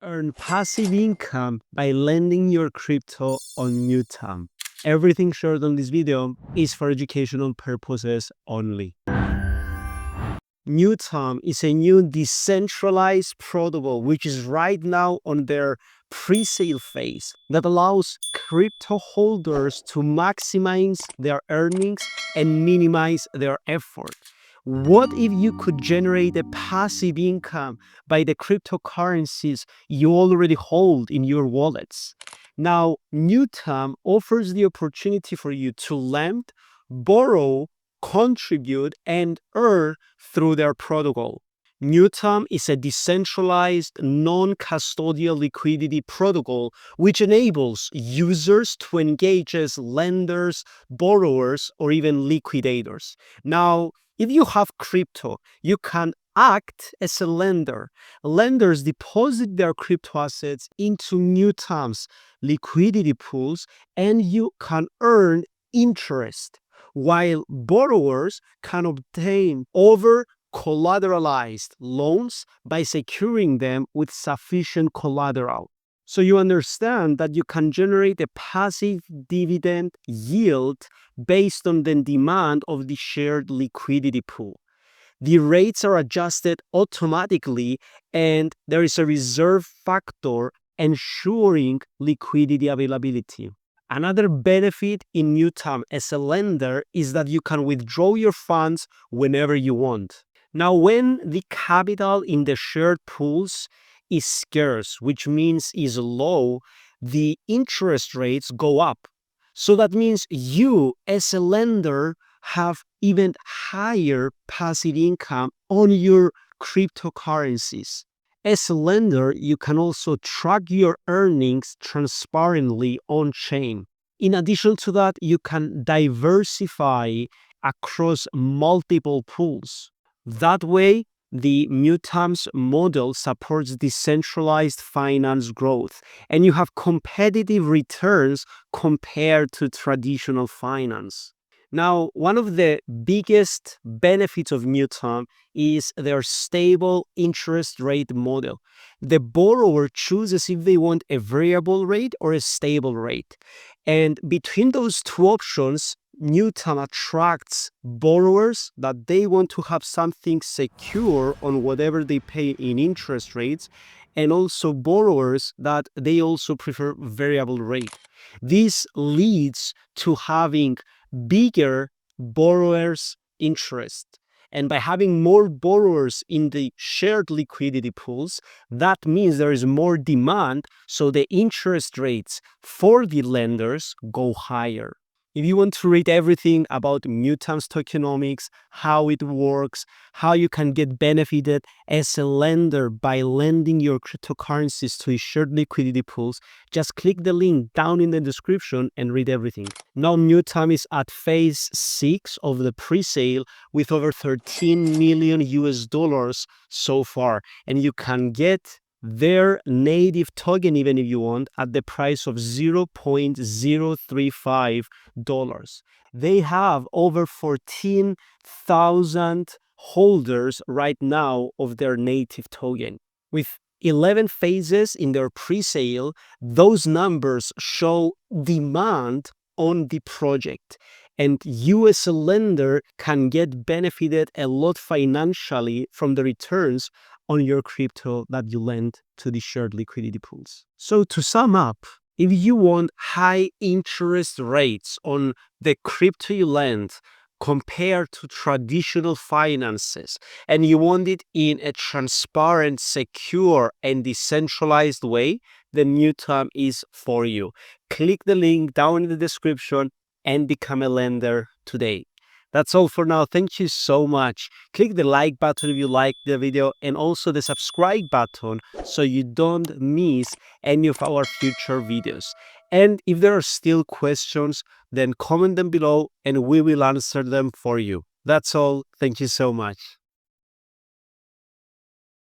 Earn passive income by lending your crypto on Mutuum. Everything shared on this video is for educational purposes only. Mutuum is a new decentralized protocol which is right now on their pre-sale phase that allows crypto holders to maximize their earnings and minimize their effort. What if you could generate a passive income by the cryptocurrencies you already hold in your wallets? Now, Mutuum offers the opportunity for you to lend, borrow, contribute, and earn through their protocol. Mutuum is a decentralized, non-custodial liquidity protocol which enables users to engage as lenders, borrowers, or even liquidators. Now, if you have crypto, you can act as a lender. Lenders deposit their crypto assets into Mutuum's liquidity pools, and you can earn interest, while borrowers can obtain over-collateralized loans by securing them with sufficient collateral. So you understand that you can generate a passive dividend yield based on the demand of the shared liquidity pool. The rates are adjusted automatically, and there is a reserve factor ensuring liquidity availability. Another benefit in Mutuum as a lender is that you can withdraw your funds whenever you want. Now, when the capital in the shared pools is scarce, which means is low, the interest rates go up. So that means you, as a lender, have even higher passive income on your cryptocurrencies. As a lender, you can also track your earnings transparently on-chain. In addition to that, you can diversify across multiple pools. That way, the Mutuum's model supports decentralized finance growth, and you have competitive returns compared to traditional finance. Now, one of the biggest benefits of Mutuum is their stable interest rate model. The borrower chooses if they want a variable rate or a stable rate. And between those two options, Mutuum attracts borrowers that they want to have something secure on whatever they pay in interest rates, and also borrowers that they also prefer variable rate. This leads to having bigger borrowers' interest. And by having more borrowers in the shared liquidity pools, that means there is more demand, so the interest rates for the lenders go higher. If you want to read everything about Mutuum's tokenomics, how it works, how you can get benefited as a lender by lending your cryptocurrencies to shared liquidity pools, just click the link down in the description and read everything. Now, Mutuum is at phase 6 of the pre-sale with over 13 million US dollars so far, and you can get their native token, even if you want, at the price of $0.035. They have over 14,000 holders right now of their native token. With 11 phases in their pre-sale, those numbers show demand on the project. And you as a lender can get benefited a lot financially from the returns on your crypto that you lend to the shared liquidity pools. So to sum up, if you want high interest rates on the crypto you lend compared to traditional finances, and you want it in a transparent, secure, and decentralized way, then Mutuum is for you. Click the link down in the description and become a lender today. That's all for now. Thank you so much. Click the like button if you liked the video, and also the subscribe button so you don't miss any of our future videos. And if there are still questions, then comment them below and we will answer them for you. That's all. Thank you so much.